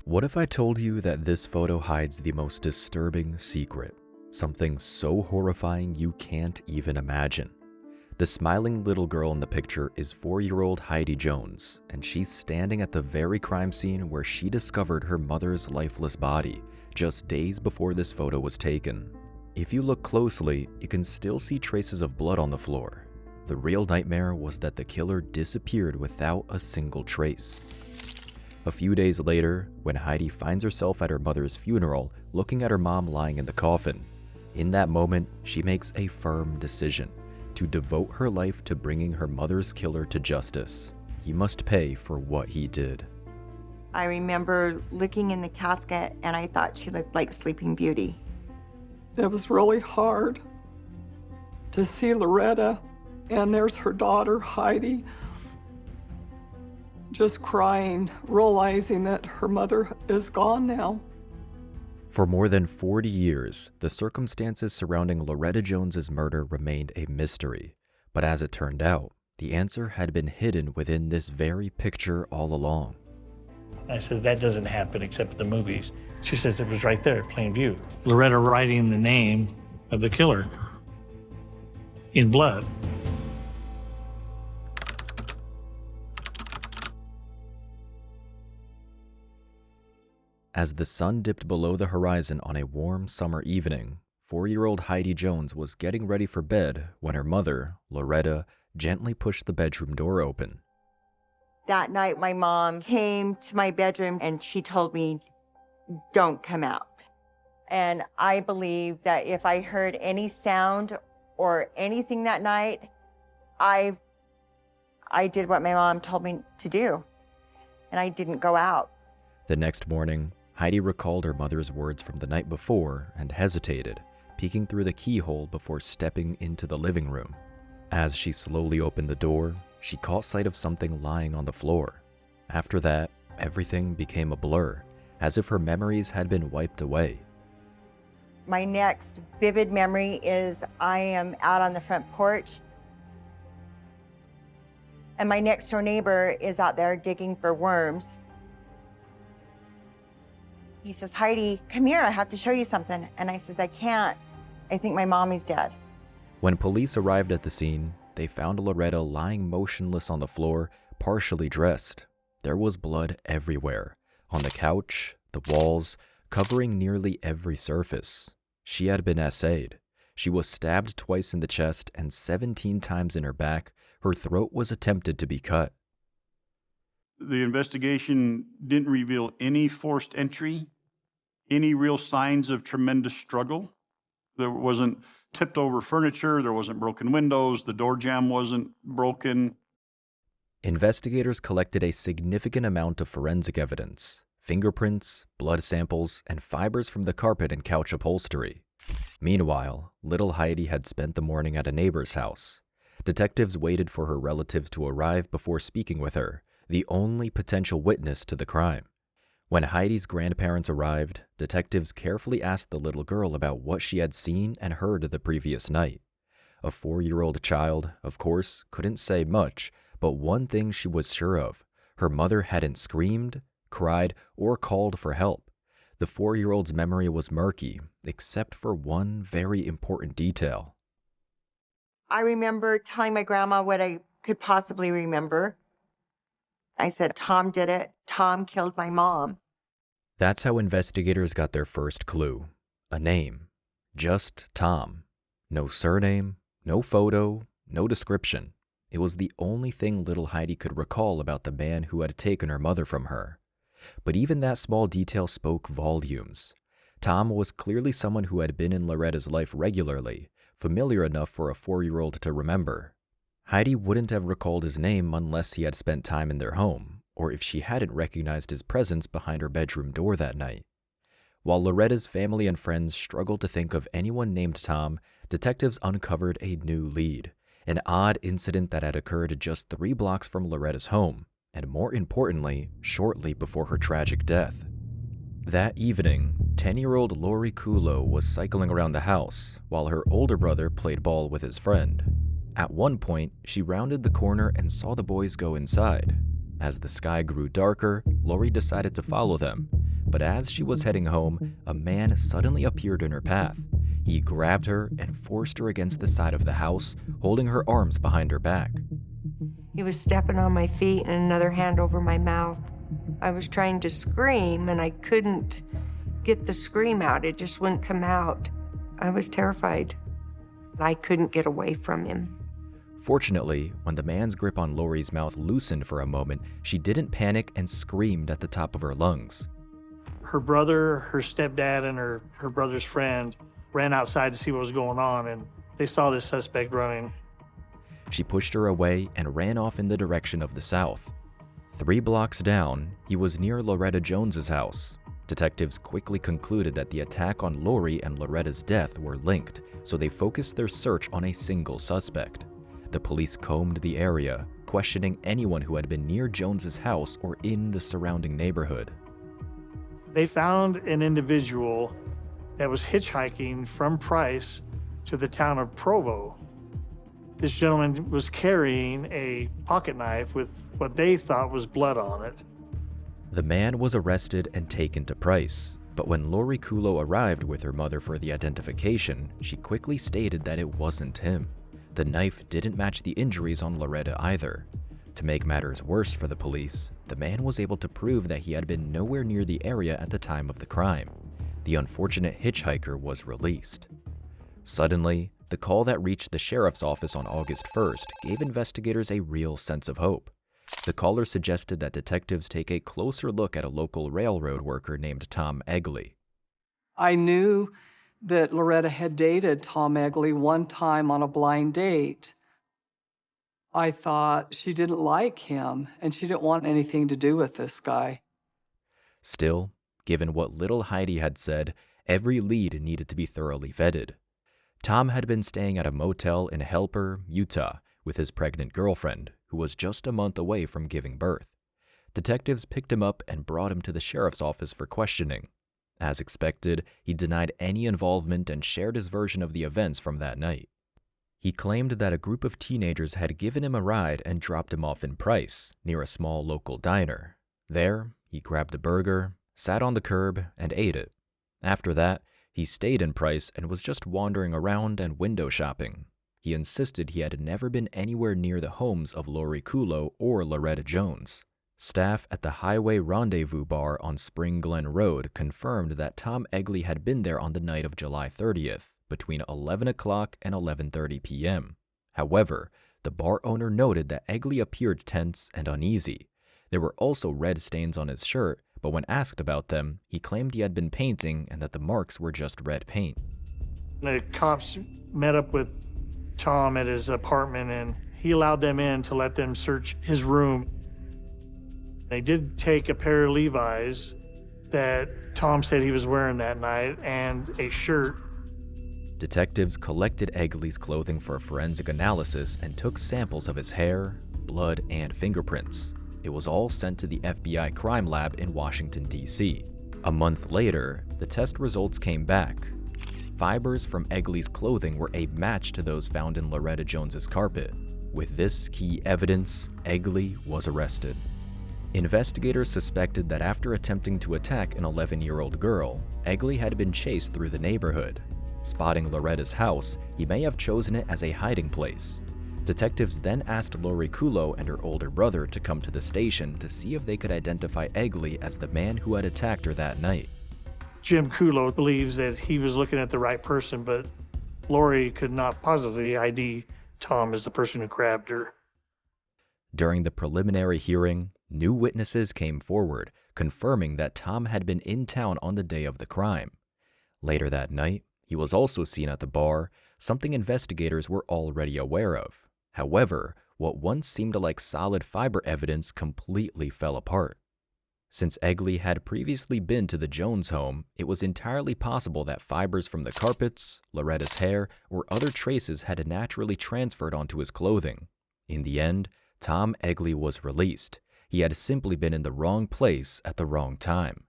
What if I told you that this photo hides the most disturbing secret? Something so horrifying you can't even imagine. The smiling little girl in the picture is 4-year-old Heidi Jones, and she's standing at the very crime scene where she discovered her mother's lifeless body just days before this photo was taken. If you look closely, you can still see traces of blood on the floor. The real nightmare was that the killer disappeared without a single trace. A few days later, when Heidi finds herself at her mother's funeral, looking at her mom lying in the coffin, in that moment, she makes a firm decision to devote her life to bringing her mother's killer to justice. He must pay for what he did. I remember looking in the casket and I thought she looked like Sleeping Beauty. It was really hard to see Loretta, and there's her daughter, Heidi, just crying, realizing that her mother is gone now. For more than 40 years, the circumstances surrounding Loretta Jones's murder remained a mystery. But as it turned out, the answer had been hidden within this very picture all along. I said, that doesn't happen except in the movies. She says, it was right there, plain view. Loretta writing the name of the killer in blood. As the sun dipped below the horizon on a warm summer evening, 4-year-old Heidi Jones was getting ready for bed when her mother, Loretta, gently pushed the bedroom door open. That night, my mom came to my bedroom and she told me, don't come out. And I believe that if I heard any sound or anything that night, I did what my mom told me to do, and I didn't go out. The next morning, Heidi recalled her mother's words from the night before and hesitated, peeking through the keyhole before stepping into the living room. As she slowly opened the door, she caught sight of something lying on the floor. After that, everything became a blur, as if her memories had been wiped away. My next vivid memory is I am out on the front porch, and my next door neighbor is out there digging for worms. He says, Heidi, come here, I have to show you something. And I says, I can't. I think my mommy's dead. When police arrived at the scene, they found Loretta lying motionless on the floor, partially dressed. There was blood everywhere, on the couch, the walls, covering nearly every surface. She had been essayed. She was stabbed twice in the chest and 17 times in her back. Her throat was attempted to be cut. The investigation didn't reveal any forced entry, any real signs of tremendous struggle. There wasn't tipped over furniture, there wasn't broken windows, the door jamb wasn't broken. Investigators collected a significant amount of forensic evidence: fingerprints, blood samples, and fibers from the carpet and couch upholstery. Meanwhile, little Heidi had spent the morning at a neighbor's house. Detectives waited for her relatives to arrive before speaking with her, the only potential witness to the crime. When Heidi's grandparents arrived, detectives carefully asked the little girl about what she had seen and heard the previous night. A 4-year-old child, of course, couldn't say much, but one thing she was sure of: her mother hadn't screamed, cried, or called for help. The 4-year-old's memory was murky, except for one very important detail. I remember telling my grandma what I could possibly remember. I said, Tom did it. Tom killed my mom. That's how investigators got their first clue: a name. Just Tom. No surname, no photo, no description. It was the only thing little Heidi could recall about the man who had taken her mother from her. But even that small detail spoke volumes. Tom was clearly someone who had been in Loretta's life regularly, familiar enough for a 4-year-old to remember. Heidi wouldn't have recalled his name unless he had spent time in their home, or if she hadn't recognized his presence behind her bedroom door that night. While Loretta's family and friends struggled to think of anyone named Tom, detectives uncovered a new lead: an odd incident that had occurred just 3 blocks from Loretta's home, and more importantly, shortly before her tragic death. That evening, 10-year-old Lori Kulo was cycling around the house while her older brother played ball with his friend. At one point, she rounded the corner and saw the boys go inside. As the sky grew darker, Lori decided to follow them, but as she was heading home, a man suddenly appeared in her path. He grabbed her and forced her against the side of the house, holding her arms behind her back. He was stepping on my feet and another hand over my mouth. I was trying to scream and I couldn't get the scream out. It just wouldn't come out. I was terrified. I couldn't get away from him. Fortunately, when the man's grip on Lori's mouth loosened for a moment, she didn't panic and screamed at the top of her lungs. Her brother, her stepdad, and her brother's friend ran outside to see what was going on, and they saw this suspect running. She pushed her away and ran off in the direction of the south. 3 blocks down, he was near Loretta Jones's house. Detectives quickly concluded that the attack on Lori and Loretta's death were linked, so they focused their search on a single suspect. The police combed the area, questioning anyone who had been near Jones's house or in the surrounding neighborhood. They found an individual that was hitchhiking from Price to the town of Provo. This gentleman was carrying a pocket knife with what they thought was blood on it. The man was arrested and taken to Price, but when Lori Kulo arrived with her mother for the identification, she quickly stated that it wasn't him. The knife didn't match the injuries on Loretta either. To make matters worse for the police, the man was able to prove that he had been nowhere near the area at the time of the crime. The unfortunate hitchhiker was released. Suddenly, the call that reached the sheriff's office on August 1st gave investigators a real sense of hope. The caller suggested that detectives take a closer look at a local railroad worker named Tom Egley. I knew that Loretta had dated Tom Egley one time on a blind date. I thought she didn't like him and she didn't want anything to do with this guy. Still, given what little Heidi had said, every lead needed to be thoroughly vetted. Tom had been staying at a motel in Helper, Utah, with his pregnant girlfriend, who was just a month away from giving birth. Detectives picked him up and brought him to the sheriff's office for questioning. As expected, he denied any involvement and shared his version of the events from that night. He claimed that a group of teenagers had given him a ride and dropped him off in Price, near a small local diner. There, he grabbed a burger, sat on the curb, and ate it. After that, he stayed in Price and was just wandering around and window shopping. He insisted he had never been anywhere near the homes of Lori Kulo or Loretta Jones. Staff at the Highway Rendezvous Bar on Spring Glen Road confirmed that Tom Egley had been there on the night of July 30th, between 11 o'clock and 11:30 p.m. However, the bar owner noted that Egley appeared tense and uneasy. There were also red stains on his shirt, but when asked about them, he claimed he had been painting and that the marks were just red paint. The cops met up with Tom at his apartment and he allowed them in to let them search his room. They did take a pair of Levi's that Tom said he was wearing that night and a shirt. Detectives collected Egley's clothing for forensic analysis and took samples of his hair, blood, and fingerprints. It was all sent to the FBI crime lab in Washington, D.C. A month later, the test results came back. Fibers from Egley's clothing were a match to those found in Loretta Jones's carpet. With this key evidence, Egley was arrested. Investigators suspected that after attempting to attack an 11-year-old girl, Egley had been chased through the neighborhood. Spotting Loretta's house, he may have chosen it as a hiding place. Detectives then asked Lori Kulo and her older brother to come to the station to see if they could identify Egley as the man who had attacked her that night. Jim Kulo believes that he was looking at the right person, but Lori could not positively ID Tom as the person who grabbed her. During the preliminary hearing, new witnesses came forward, confirming that Tom had been in town on the day of the crime. Later that night, he was also seen at the bar, something investigators were already aware of. However, what once seemed like solid fiber evidence completely fell apart. Since Egley had previously been to the Jones home, it was entirely possible that fibers from the carpets, Loretta's hair, or other traces had naturally transferred onto his clothing. In the end, Tom Egley was released. He had simply been in the wrong place at the wrong time.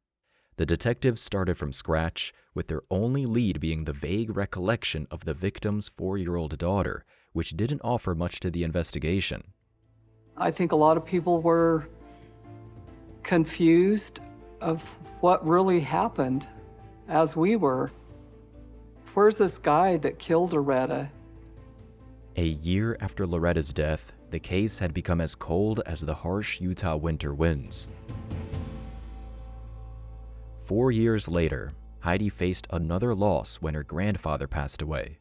The detectives started from scratch, with their only lead being the vague recollection of the victim's 4-year-old daughter, which didn't offer much to the investigation. I think a lot of people were confused of what really happened as we were. Where's this guy that killed Loretta? A year after Loretta's death, the case had become as cold as the harsh Utah winter winds. 4 years later, Heidi faced another loss when her grandfather passed away.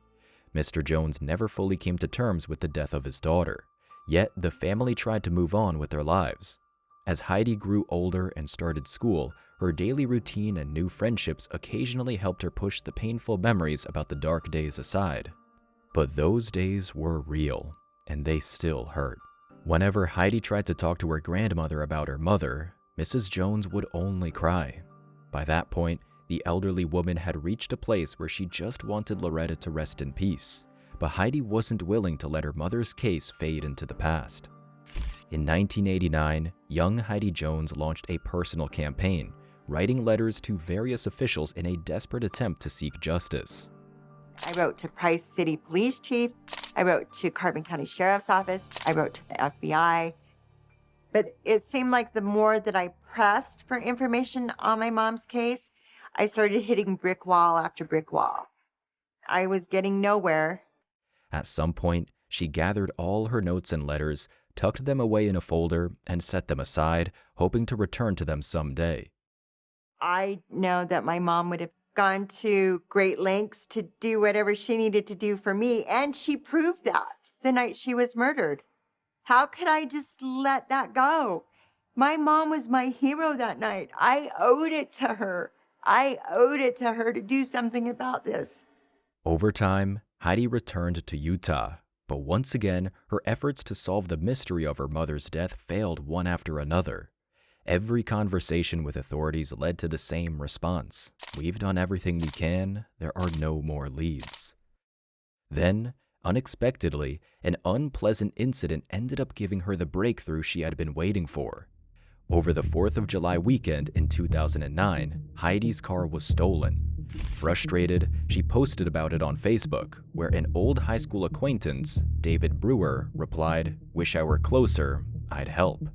Mr. Jones never fully came to terms with the death of his daughter, yet the family tried to move on with their lives. As Heidi grew older and started school, her daily routine and new friendships occasionally helped her push the painful memories about the dark days aside. But those days were real, and they still hurt. Whenever Heidi tried to talk to her grandmother about her mother, Mrs. Jones would only cry. By that point, the elderly woman had reached a place where she just wanted Loretta to rest in peace, but Heidi wasn't willing to let her mother's case fade into the past. In 1989, young Heidi Jones launched a personal campaign, writing letters to various officials in a desperate attempt to seek justice. I wrote to Price City Police Chief. I wrote to Carbon County Sheriff's Office. I wrote to the FBI. But it seemed like the more that I pressed for information on my mom's case, I started hitting brick wall after brick wall. I was getting nowhere. At some point, she gathered all her notes and letters, tucked them away in a folder, and set them aside, hoping to return to them someday. I know that my mom would have gone to great lengths to do whatever she needed to do for me, and she proved that the night she was murdered. How could I just let that go? My mom was my hero that night. I owed it to her. I owed it to her to do something about this. Over time, Heidi returned to Utah, but once again, her efforts to solve the mystery of her mother's death failed one after another. Every conversation with authorities led to the same response. We've done everything we can. There are no more leads. Then, unexpectedly, an unpleasant incident ended up giving her the breakthrough she had been waiting for. Over the 4th of July weekend in 2009, Heidi's car was stolen. Frustrated, she posted about it on Facebook, where an old high school acquaintance, David Brewer, replied, "Wish I were closer, I'd help."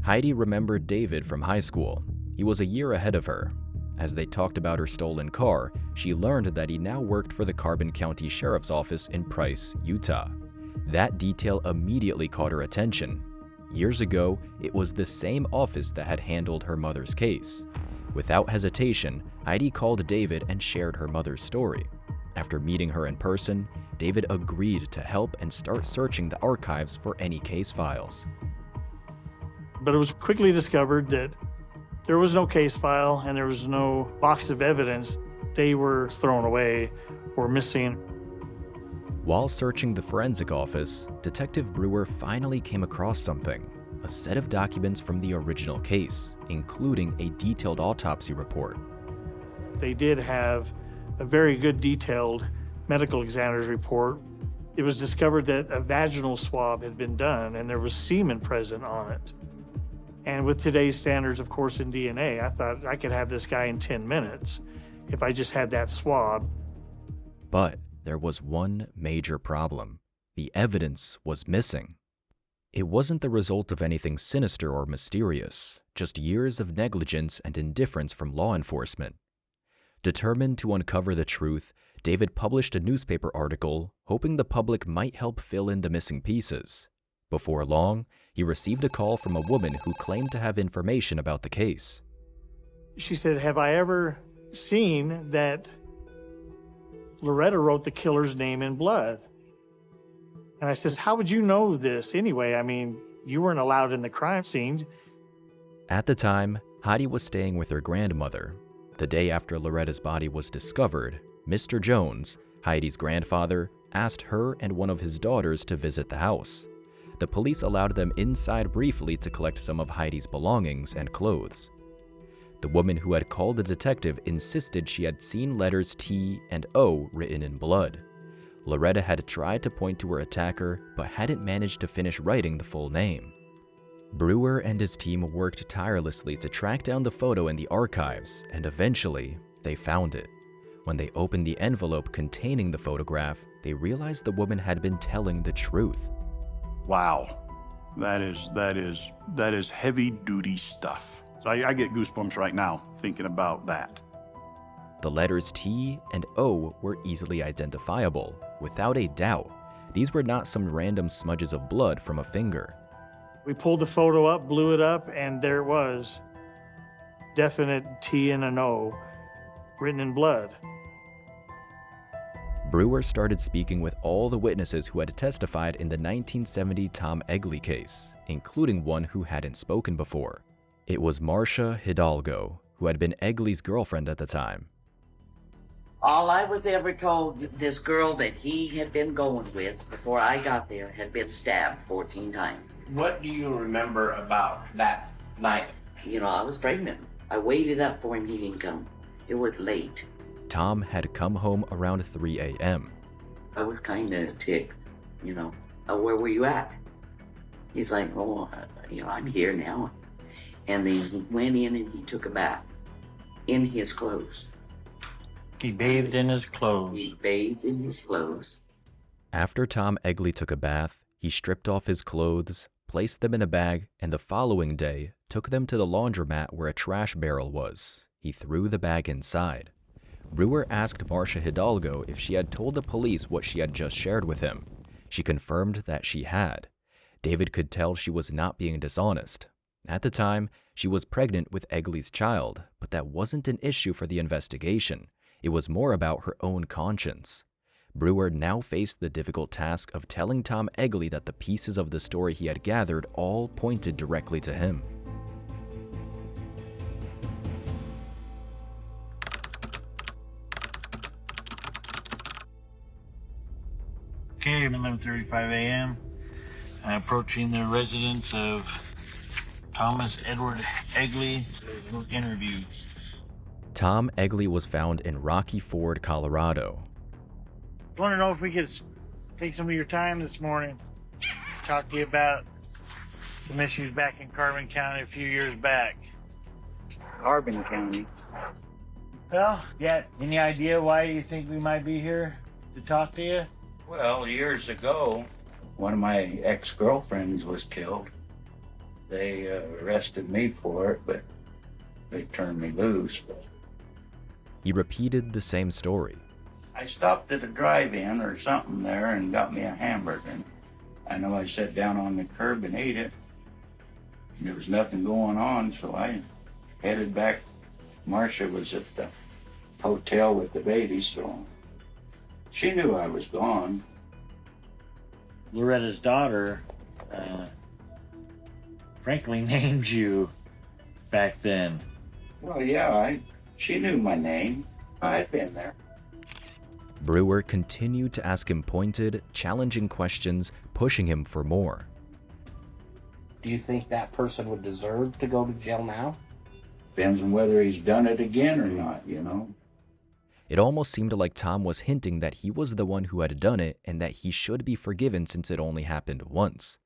Heidi remembered David from high school. He was a year ahead of her. As they talked about her stolen car, she learned that he now worked for the Carbon County Sheriff's Office in Price, Utah. That detail immediately caught her attention. Years ago, it was the same office that had handled her mother's case. Without hesitation, Heidi called David and shared her mother's story. After meeting her in person, David agreed to help and start searching the archives for any case files. But it was quickly discovered that there was no case file and there was no box of evidence. They were thrown away or missing. While searching the forensic office, Detective Brewer finally came across something, a set of documents from the original case, including a detailed autopsy report. They did have a very good detailed medical examiner's report. It was discovered that a vaginal swab had been done and there was semen present on it. And with today's standards, of course, in DNA, I thought I could have this guy in 10 minutes if I just had that swab. But there was one major problem. The evidence was missing. It wasn't the result of anything sinister or mysterious, just years of negligence and indifference from law enforcement. Determined to uncover the truth, David published a newspaper article, hoping the public might help fill in the missing pieces. Before long, he received a call from a woman who claimed to have information about the case. She said, "Have I ever seen that Loretta wrote the killer's name in blood?" And I says, "How would you know this anyway? I mean, you weren't allowed in the crime scene." At the time, Heidi was staying with her grandmother. The day after Loretta's body was discovered, Mr. Jones, Heidi's grandfather, asked her and one of his daughters to visit the house. The police allowed them inside briefly to collect some of Heidi's belongings and clothes. The woman who had called the detective insisted she had seen letters T and O written in blood. Loretta had tried to point to her attacker, but hadn't managed to finish writing the full name. Brewer and his team worked tirelessly to track down the photo in the archives, and eventually, they found it. When they opened the envelope containing the photograph, they realized the woman had been telling the truth. Wow, that is heavy-duty stuff. So I get goosebumps right now thinking about that. The letters T and O were easily identifiable, without a doubt. These were not some random smudges of blood from a finger. We pulled the photo up, blew it up, and there it was. Definite T and an O written in blood. Brewer started speaking with all the witnesses who had testified in the 1970 Tom Egley case, including one who hadn't spoken before. It was Marcia Hidalgo, who had been Egley's girlfriend at the time. All I was ever told, this girl that he had been going with before I got there had been stabbed 14 times. What do you remember about that night? You know, I was pregnant. I waited up for him, he didn't come. It was late. Tom had come home around 3 a.m. I was kind of ticked, you know. Where were you at? He's like, oh, I'm here now. And then he went in and he took a bath in his clothes. He bathed in his clothes. He bathed in his clothes. After Tom Egley took a bath, he stripped off his clothes, placed them in a bag, and the following day took them to the laundromat where a trash barrel was. He threw the bag inside. Brewer asked Marcia Hidalgo if she had told the police what she had just shared with him. She confirmed that she had. David could tell she was not being dishonest. At the time, she was pregnant with Egley's child, but that wasn't an issue for the investigation. It was more about her own conscience. Brewer now faced the difficult task of telling Tom Egley that the pieces of the story he had gathered all pointed directly to him. Okay, 11:35 a.m. Approaching the residence of Thomas Edward Egley for interview. Tom Egley was found in Rocky Ford, Colorado. I want to know if we could take some of your time this morning, talk to you about some issues back in Carbon County a few years back. Carbon County. Well, yeah, any idea why you think we might be here to talk to you? Well, years ago, one of my ex-girlfriends was killed. They arrested me for it, but they turned me loose. He repeated the same story. I stopped at a drive-in or something there and got me a hamburger. I know I sat down on the curb and ate it. There was nothing going on, so I headed back. Marcia was at the hotel with the baby, so she knew I was gone. Loretta's daughter, frankly, named you back then. Well, yeah, she knew my name. I'd been there. Brewer continued to ask him pointed, challenging questions, pushing him for more. Do you think that person would deserve to go to jail now? Depends on whether he's done it again or not, you know. It almost seemed like Tom was hinting that he was the one who had done it and that he should be forgiven since it only happened once.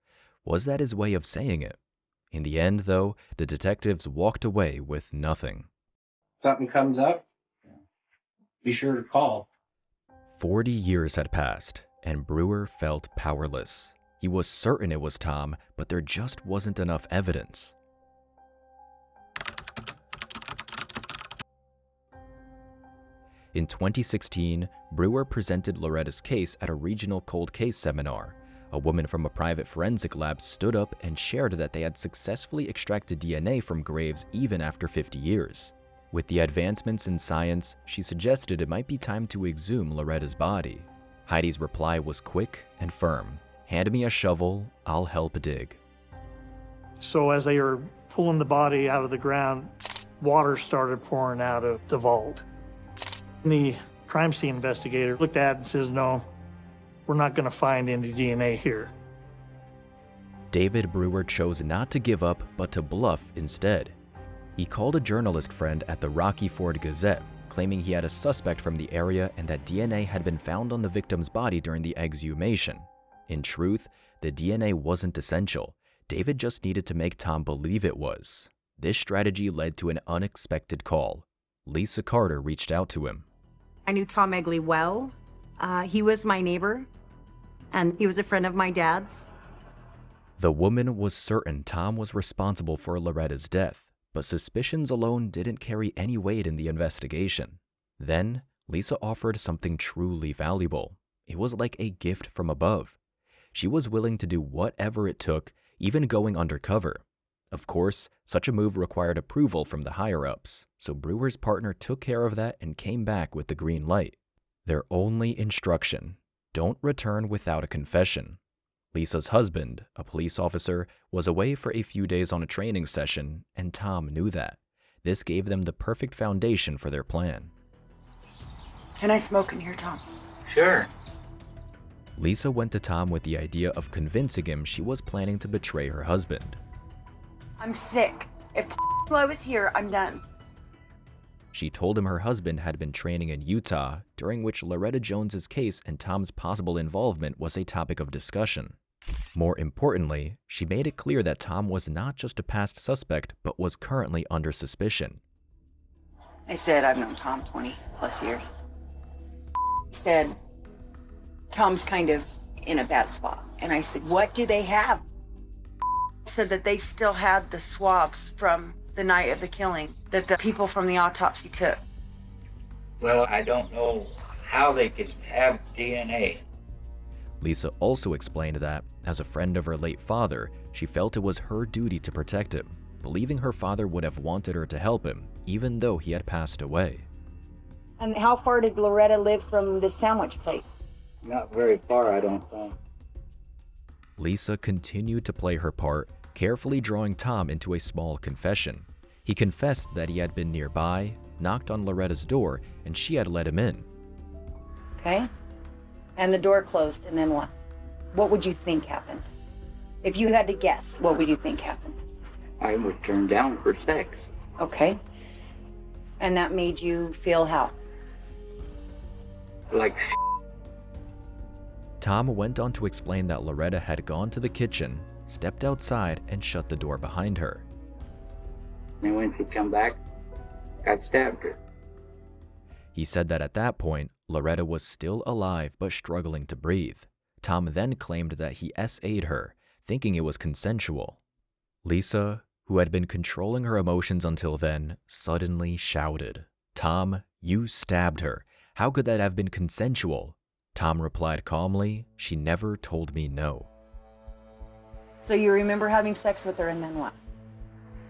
Was that his way of saying it? In the end, though, the detectives walked away with nothing. Something comes up, be sure to call. 40 years had passed, and Brewer felt powerless. He was certain it was Tom, but there just wasn't enough evidence. In 2016, Brewer presented Loretta's case at a regional cold case seminar. A woman from a private forensic lab stood up and shared that they had successfully extracted DNA from graves even after 50 years. With the advancements in science, she suggested it might be time to exhume Loretta's body. Heidi's reply was quick and firm. "Hand me a shovel, I'll help dig." So as they were pulling the body out of the ground, water started pouring out of the vault. The crime scene investigator looked at it and says, "No, we're not going to find any DNA here." David Brewer chose not to give up, but to bluff instead. He called a journalist friend at the Rocky Ford Gazette, claiming he had a suspect from the area and that DNA had been found on the victim's body during the exhumation. In truth, the DNA wasn't essential. David just needed to make Tom believe it was. This strategy led to an unexpected call. Lisa Carter reached out to him. I knew Tom Egley well. He was my neighbor, and he was a friend of my dad's. The woman was certain Tom was responsible for Loretta's death, But suspicions alone didn't carry any weight in the investigation. Then, Lisa offered something truly valuable. It was like a gift from above. She was willing to do whatever it took, even going undercover. Of course, such a move required approval from the higher-ups, so Brewer's partner took care of that and came back with the green light. Their only instruction: don't return without a confession. Lisa's husband, a police officer, was away for a few days on a training session, and Tom knew that. This gave them the perfect foundation for their plan. Can I smoke in here, Tom? Sure. Lisa went to Tom with the idea of convincing him she was planning to betray her husband. I'm sick. If I was here, I'm done. She told him her husband had been training in Utah, during which Loretta Jones's case and Tom's possible involvement was a topic of discussion. More importantly, she made it clear that Tom was not just a past suspect, but was currently under suspicion. I said I've known Tom 20 plus years. He said, Tom's kind of in a bad spot. And I said, what do they have? Said that they still had the swabs from the night of the killing that the people from the autopsy took. Well, I don't know how they could have DNA. Lisa also explained that, as a friend of her late father, she felt it was her duty to protect him, believing her father would have wanted her to help him, even though he had passed away. And how far did Loretta live from the sandwich place? Not very far, I don't think. Lisa continued to play her part, carefully drawing Tom into a small confession. He confessed that he had been nearby, knocked on Loretta's door, and she had let him in. Okay. And the door closed, and then what? What would you think happened? If you had to guess, what would you think happened? I was turned down for sex. Okay. And that made you feel how? Like Tom went on to explain that Loretta had gone to the kitchen, stepped outside, and shut the door behind her. And when she come back, I stabbed her. He said that at that point, Loretta was still alive but struggling to breathe. Tom then claimed that he SA'd her, thinking it was consensual. Lisa, who had been controlling her emotions until then, suddenly shouted, "Tom, you stabbed her. How could that have been consensual?" Tom replied calmly, "She never told me no." So you remember having sex with her, and then what?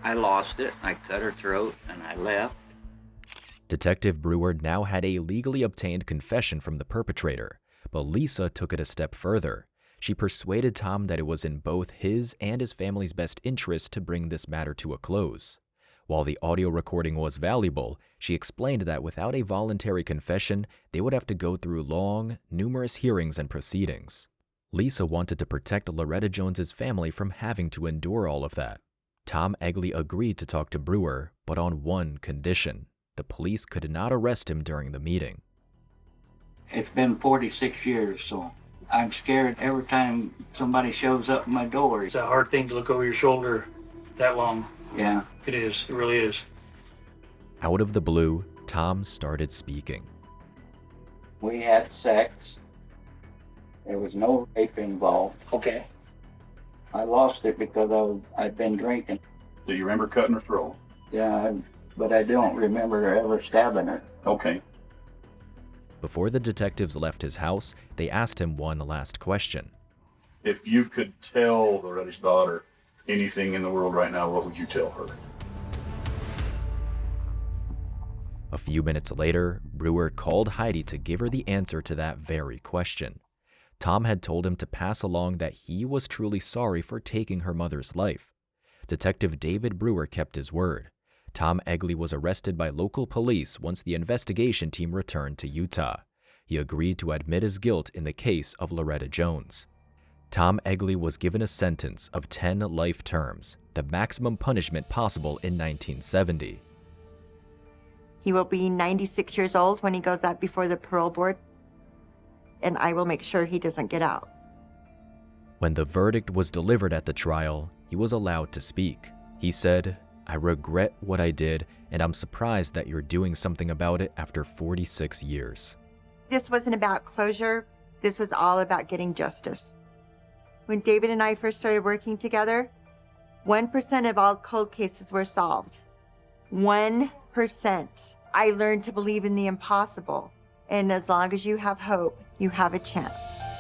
I lost it. I cut her throat and I left. Detective Brewer now had a legally obtained confession from the perpetrator, but Lisa took it a step further. She persuaded Tom that it was in both his and his family's best interest to bring this matter to a close. While the audio recording was valuable, she explained that without a voluntary confession, they would have to go through long, numerous hearings and proceedings. Lisa wanted to protect Loretta Jones's family from having to endure all of that. Tom Egley agreed to talk to Brewer, but on one condition: the police could not arrest him during the meeting. It's been 46 years, so I'm scared every time somebody shows up at my door. It's a hard thing to look over your shoulder that long. Yeah. It is. It really is. Out of the blue, Tom started speaking. We had sex. There was no rape involved. Okay. I lost it because I'd been drinking. Do you remember cutting her throat? Yeah, but I don't remember ever stabbing her. Okay. Before the detectives left his house, they asked him one last question. If you could tell Loretta's daughter anything in the world right now, what would you tell her? A few minutes later, Brewer called Heidi to give her the answer to that very question. Tom had told him to pass along that he was truly sorry for taking her mother's life. Detective David Brewer kept his word. Tom Egley was arrested by local police once the investigation team returned to Utah. He agreed to admit his guilt in the case of Loretta Jones. Tom Egley was given a sentence of 10 life terms, the maximum punishment possible in 1970. He will be 96 years old when he goes up before the parole board, and I will make sure he doesn't get out. When the verdict was delivered at the trial, he was allowed to speak. He said, "I regret what I did, and I'm surprised that you're doing something about it after 46 years. This wasn't about closure. This was all about getting justice. When David and I first started working together, 1% of all cold cases were solved. 1%. I learned to believe in the impossible. And as long as you have hope, you have a chance.